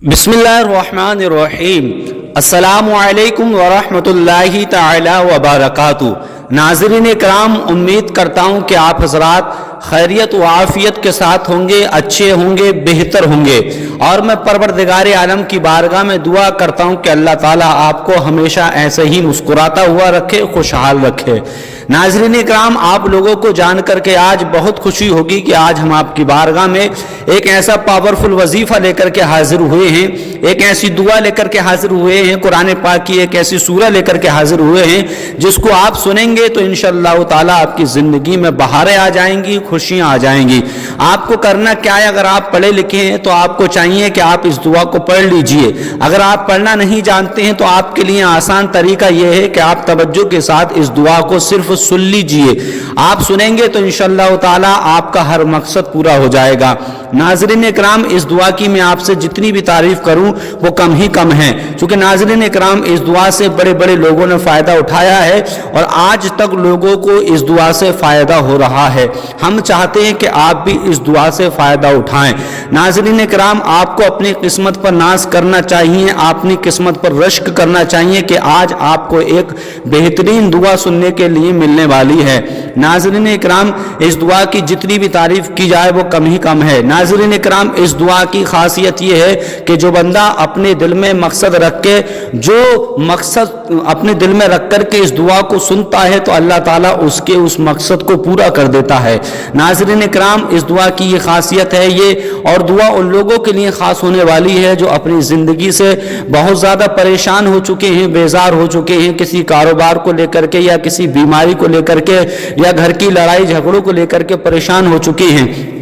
बिस्मिल्लाहिर्रहमानिर्रहीम। अस्सलामु अलैकुम वरहमतुल्लाहि ताला वबरकातुहू। नाज़रीन इकराम, उम्मीद करता हूँ कि आप हज़रात खैरियत व आफ़ियत के साथ होंगे, अच्छे होंगे, बेहतर होंगे। और मैं परवरदिगार आलम की बारगाह में दुआ करता हूँ कि अल्लाह ताला आपको हमेशा ऐसे ही मुस्कुराता हुआ रखे, खुशहाल रखे। नाज़रीन इकराम, आप लोगों को जान करके आज बहुत खुशी होगी कि आज हम आपकी बारगाह में एक ऐसा पावरफुल वजीफ़ा लेकर के हाजिर हुए हैं, एक ऐसी दुआ लेकर के हाजिर हुए हैं, कुरान पाक की एक ऐसी सूरह लेकर के हाजिर हुए हैं जिसको आप सुनेंगे तो इंशाअल्लाह ताला आपकी ज़िंदगी में बहारें आ जाएंगी, खुशियाँ आ जाएंगी। आपको करना क्या है, अगर आप पढ़े लिखे हैं तो आपको चाहिए कि आप इस दुआ को पढ़ लीजिए। अगर आप पढ़ना नहीं जानते हैं तो आपके लिए आसान तरीका यह है कि आप तवज्जो के साथ इस दुआ को सिर्फ सुन लीजिए। आप सुनेंगे तो इंशाअल्लाह ताला आपका हर मकसद पूरा हो जाएगा। नाज़रीन इकराम, इस दुआ की मैं आपसे जितनी भी तारीफ करूं वो कम ही कम है, क्योंकि नाज़रीन इकराम इस दुआ से बड़े बड़े लोगों ने फ़ायदा उठाया है और आज तक लोगों को इस दुआ से फ़ायदा हो रहा है। हम चाहते हैं कि आप भी इस दुआ से फ़ायदा उठाएं। नाज़रीन इकराम, आपको अपनी किस्मत पर नाज करना चाहिए, अपनी किस्मत पर रश्क करना चाहिए कि आज आपको एक बेहतरीन दुआ सुनने के लिए मिलने वाली है। नाज़रीन इकराम, इस दुआ की जितनी भी तारीफ की जाए वो कम ही कम है। नाज़रीन इकराम, इस दुआ की खासियत ये है कि जो बंदा अपने दिल में मकसद रख के, जो मकसद अपने दिल में रख कर के इस दुआ को सुनता है तो अल्लाह ताला उसके उस मकसद को पूरा कर देता है। नाज़रीन इकराम, इस दुआ की ये खासियत है ये, और दुआ उन लोगों के लिए ख़ास होने वाली है जो अपनी ज़िंदगी से बहुत ज़्यादा परेशान हो चुके हैं, बेजार हो चुके हैं, किसी कारोबार को लेकर के या किसी बीमारी को लेकर के या घर की लड़ाई झगड़ों को लेकर के परेशान हो चुके हैं।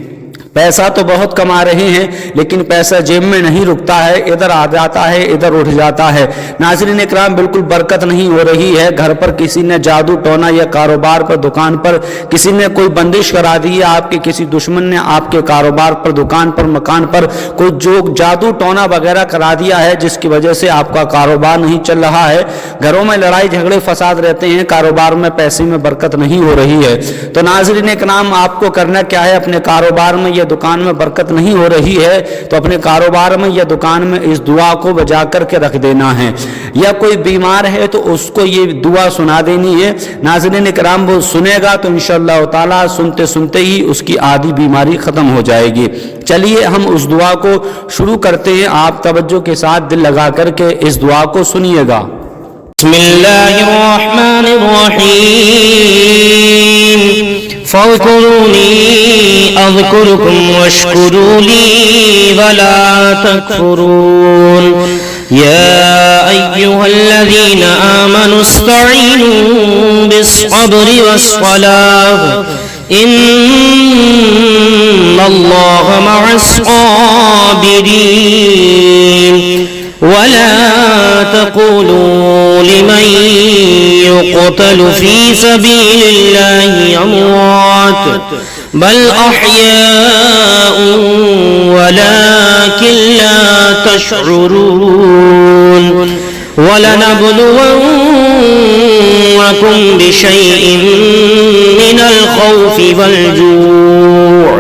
पैसा तो बहुत कमा रहे हैं लेकिन पैसा जेब में नहीं रुकता है, इधर आ जाता है, इधर उठ जाता है। नाज़रीन इकराम, बिल्कुल बरकत नहीं हो रही है। घर पर किसी ने जादू टोना या कारोबार पर, दुकान पर किसी ने कोई बंदिश करा दी है, आपके किसी दुश्मन ने आपके कारोबार पर, दुकान पर, मकान पर कोई जो जादू टोना वगैरह करा दिया है जिसकी वजह से आपका कारोबार नहीं चल रहा है। घरों में लड़ाई झगड़े फसाद रहते हैं, कारोबार में पैसे में बरकत नहीं हो रही है। तो नाज़रीन इकराम, आपको करना क्या है, अपने कारोबार में या दुकान में बरकत नहीं हो रही है तो अपने कारोबार में या दुकान में इस दुआ को बजा करके रख देना है। या कोई बीमार है तो उसको ये दुआ सुना देनी है। नाज़रीन इकराम, वो सुनेगा तो इंशाअल्लाह ताला सुनते सुनते ही उसकी आधी बीमारी खत्म हो जाएगी। चलिए हम उस दुआ को शुरू करते हैं। आप तवज्जो के साथ दिल लगा करके इस दुआ को सुनिएगा। فاذكروني أذكركم واشكروا لي ولا تكفرون يا أيها الذين آمنوا استعينوا بالصبر والصلاة إن الله مع الصابرين ولا تقولوا لمن يقتل في سبيل الله أموات بل أحياء ولكن لا تشعرون ولنبلونكم بشيء من الخوف والجوع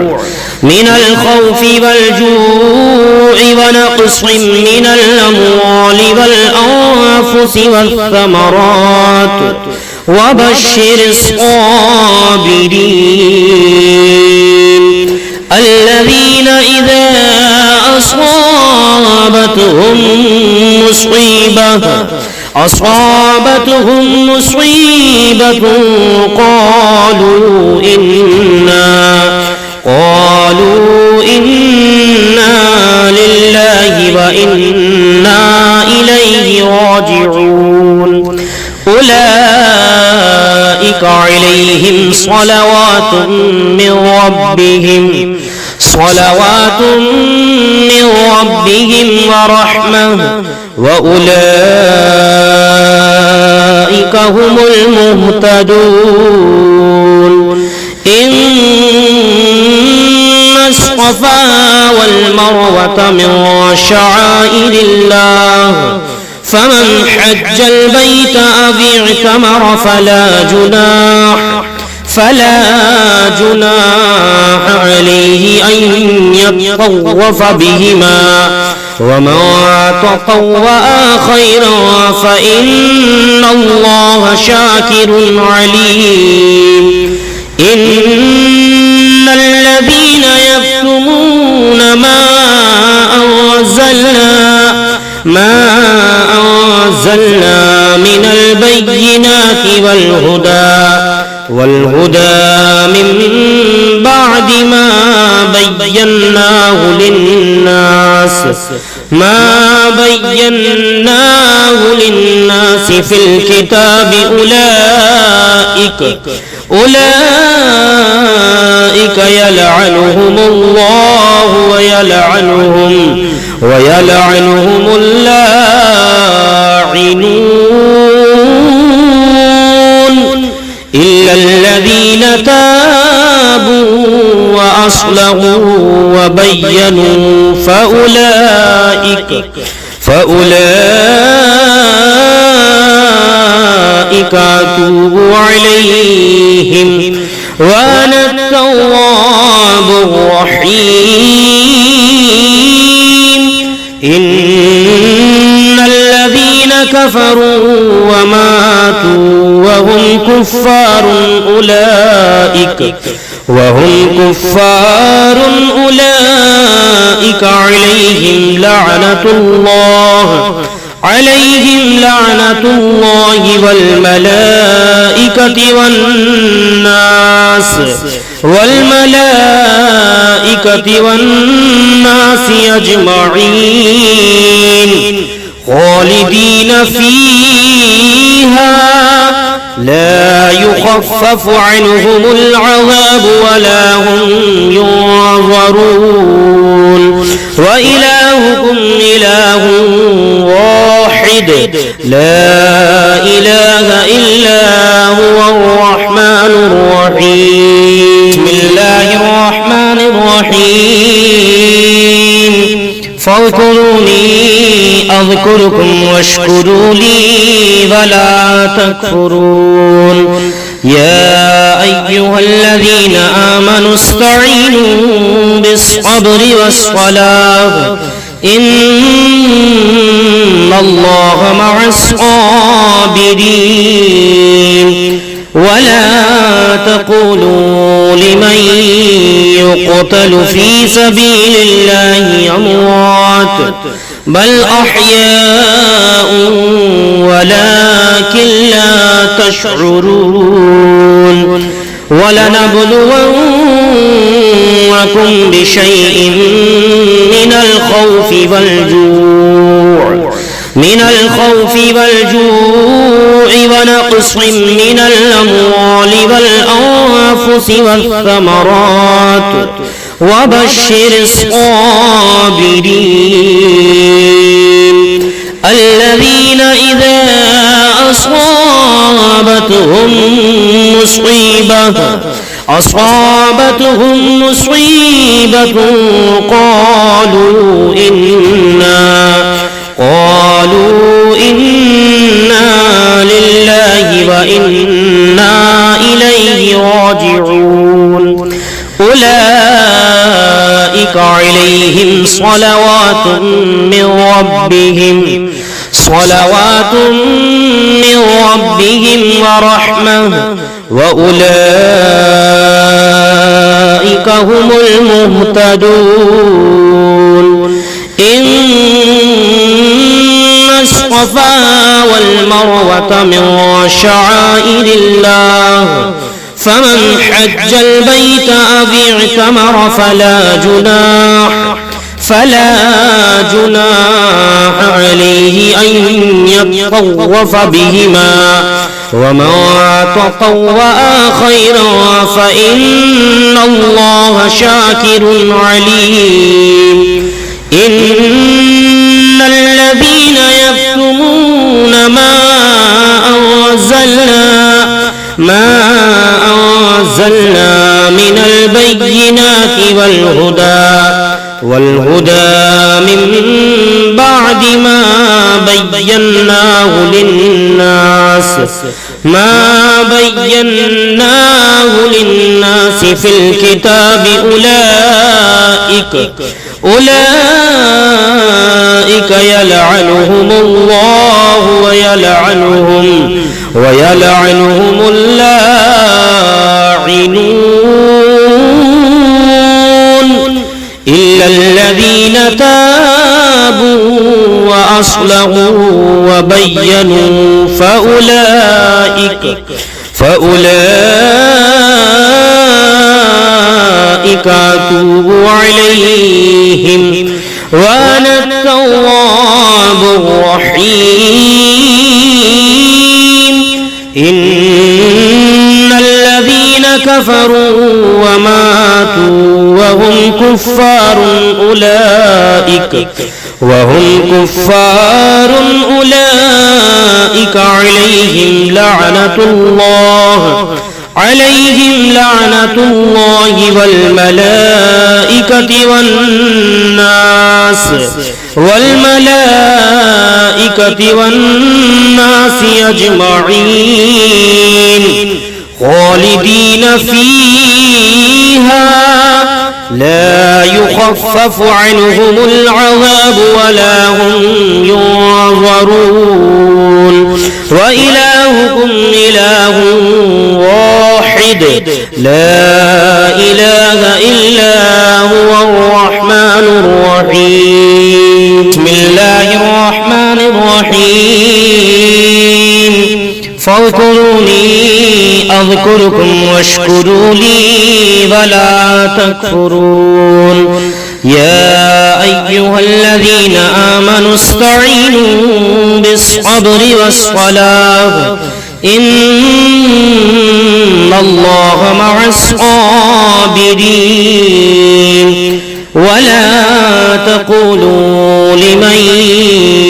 ونقص من الأموال والأنفس والثمرات وبشر الصابرين الذين إذا أصابتهم مصيبة قالوا إنا لله وإنا إليه راجعون أولئك عليهم صلوات من ربهم ورحمة وأولئك هم المهتدون إن الصفا والمروة من شعائر الله فمن حج البيت أو اعتمر فلا جناح عليه أن يطوف بهما ومن تطوع خيرا فإن الله شاكر عليم إن الذين يكتمون ما أنزلنا من البينات والهدى من بعد ما بيناه للناس في الكتاب أولئك يلعنهم الله ويلعنهم اللاعنون إلا الذين تابوا وأصلحوا وبينوا فأولئك أتوب عليهم وأنا التواب الرحيم إن الذين كفروا وماتوا وهم كفار أولئك عليهم لعنة الله والملائكة والناس أجمعين خالدين فيها لا يخفف عنهم العذاب ولا هم ينظرون وإلهكم إله واحد لا إله إلا هو الرحمن الرحيم بسم الله الرحمن الرحيم فاذكروني أذكركم واشكروا لي ولا تكفرون يا أيها الذين آمنوا استعينوا بالصبر والصلاة إن الله مع الصابرين ولا تقولوا لمن يقتل في سبيل الله أموات بل أحياء ولكن لا تشعرون ولنبلونكم بشيء من الخوف والجوع ونقص من الأموال والأنفس والثمرات وبشر الصابرين الذين إذا أصابتهم مصيبة قالوا إنا لله وإنا إليه راجعون أولئك عليهم صلوات من ربهم ورحمة وأولئك هم المهتدون إن الصفا والمروة من شعائر الله فمن حج البيت أو اعتمر فلا جناح عليه أن يطوف بهما ومن تطوع خيرا فإن الله شاكر عليم إن الذين يكتمون ما أنزلنا من البينات والهدى من بعد ما بيناه للناس في الكتاب أولئك يلعنهم الله ويلعنهم اللاعنون إلا الذين تابوا وأصلحوا وبينوا فأولئك أتوب عليهم وأنا التواب الرحيم إن الذين كفروا وماتوا وهم كفار أولئك عليهم لعنة الله والملائكة والناس أجمعين خالدين فيها لا يخفف عنهم العذاب ولا هم ينظرون وإلهكم إله واحد لا إله إلا هو الرحمن الرحيم بسم الله الرحمن الرحيم فاذكروني أذكركم واشكروا لي ولا تكفرون يا أيها الذين آمنوا استعينوا بالصبر والصلاة إن الله مع الصابرين ولا تقولوا لمن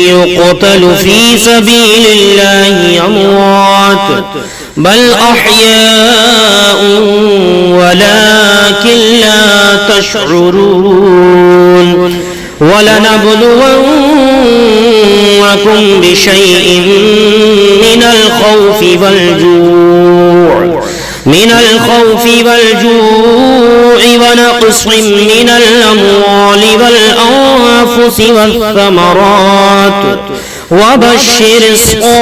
يقتل في سبيل الله أموات بل أحياء ولكن لا تشعرون ولنبلونكم بشيء من الخوف والجوع ونقص من الأموال والأنفس والثمرات وبشر الصابرين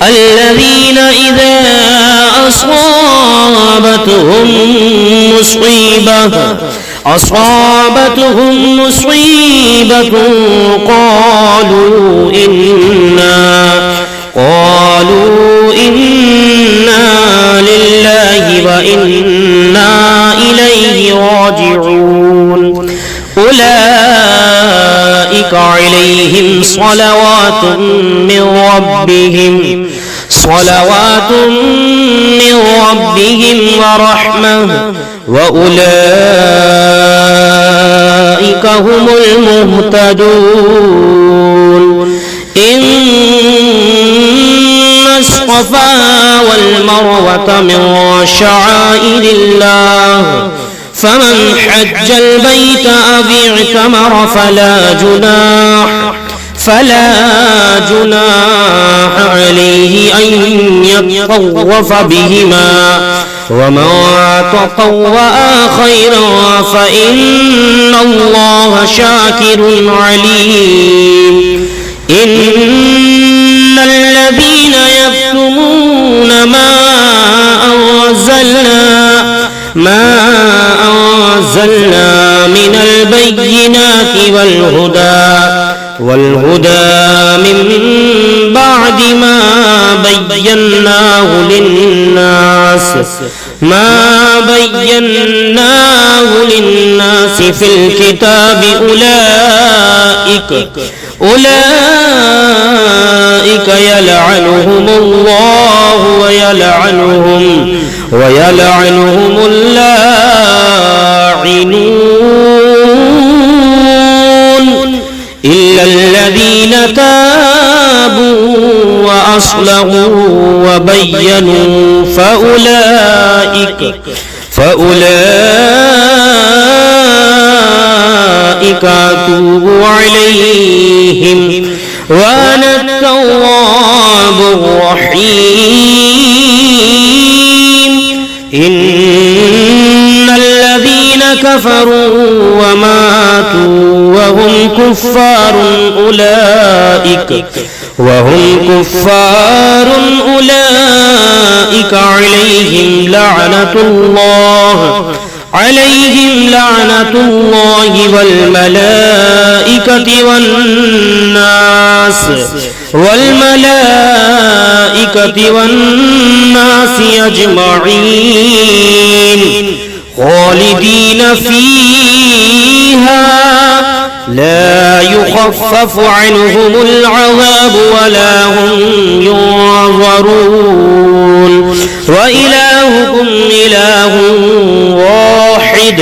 الذين إذا أصابتهم مصيبة قالوا إنا لله وإنا إليه راجعون أولئك عليهم صلوات من ربهم ورحمة وأولئك هم المهتدون إن الصفا والمروة من شعائر الله فمن حج البيت أو اعتمر فلا جناح عليه أن يطوف بهما ومن تطوع خيرا فإن الله شاكر عليم إن الذين يكتمون ما أنزلنا من البينات والهدى من بعد ما بيناه للناس في الكتاب أولئك يلعنهم الله ويلعنهم اللاعنون إلا الذين تابوا وأصلحوا وبينوا فأولئك أتوب عليهم وأنا التواب الرحيم إن كفروا وماتوا وهم كفار أولئك عليهم لعنة الله والملائكة والناس أجمعين خالدين فيها لا يخفف عنهم العذاب ولا هم ينظرون وإلهكم إله واحد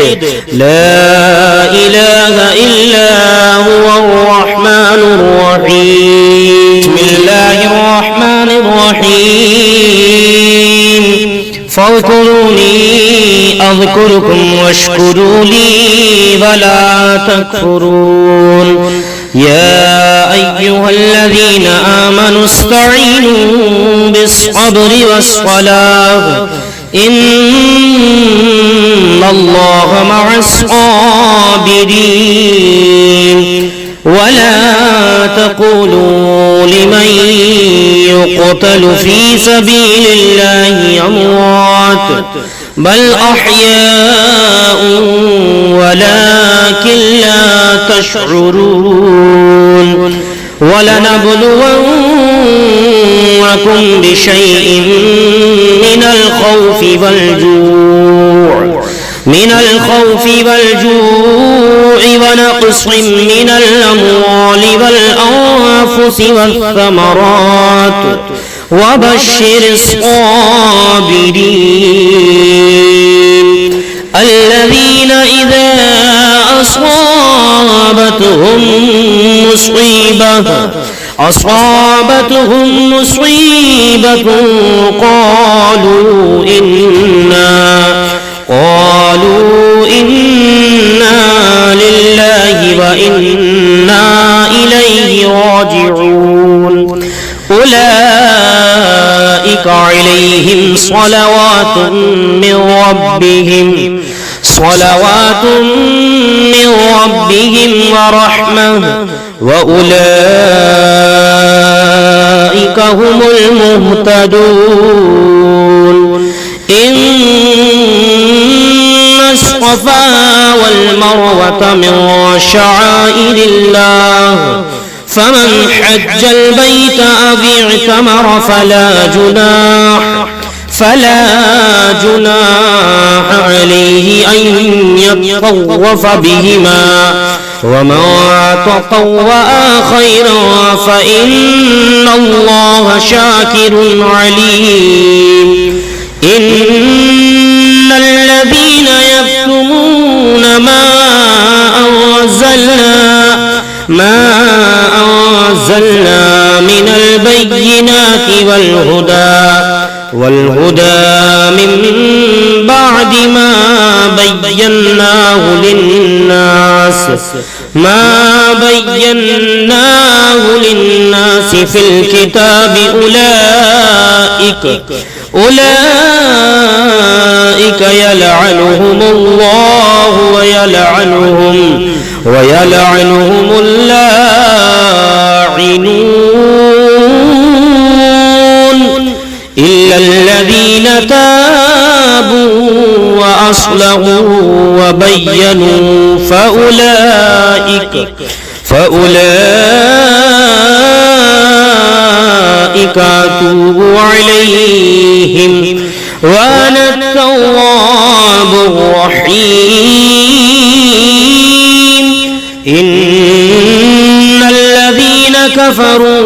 لا إله إلا هو الرحمن الرحيم بسم الله الرحمن الرحيم فاذكروني أذكركم واشكروا لي ولا تكفرون يا أيها الذين آمنوا استعينوا بالصبر والصلاة إن الله مع الصابرين ولا تقولوا لمن يقتل في سبيل الله أموات بل أحياء ولكن لا تشعرون ولنبلونكم بشيء من الخوف والجوع ونقص من الأموال والأنفس والثمرات وبشر الصابرين الذين إذا أصابتهم مصيبة قالوا إنا لله وإنا إليه راجعون أولئك عليهم صلوات من ربهم ورحمة وأولئك هم المهتدون إن الصفا والمروة من شعائر الله فمن حج البيت أو اعتمر فلا جناح عليه أن يطوف بهما ومن تطوع خيرا فإن الله شاكر عليم إن الذين يكتمون ما أنزلنا من البينات والهدى من بعد ما بيناه للناس في الكتاب أولئك يلعنهم الله ويلعنهم اللاعنون إلا الذين تابوا وأصلحوا وبينوا فأولئك أتوب عليهم وأنا التواب الرحيم إن الذين كفروا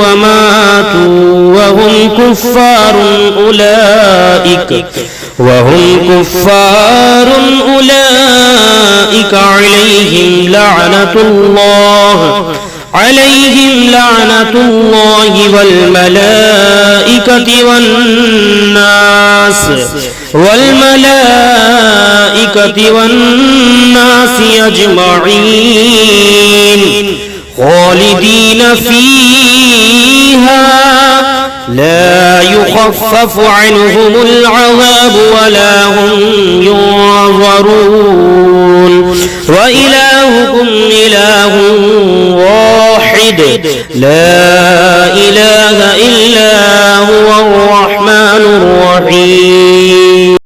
وماتوا وهم كفار أولئك عليهم لعنة الله والملائكة والناس أجمعين خالدين فيها لا يخفف عنهم العذاب ولا هم ينظرون وإلهكم إله واحد لا إله إلا هو الرحمن الرحيم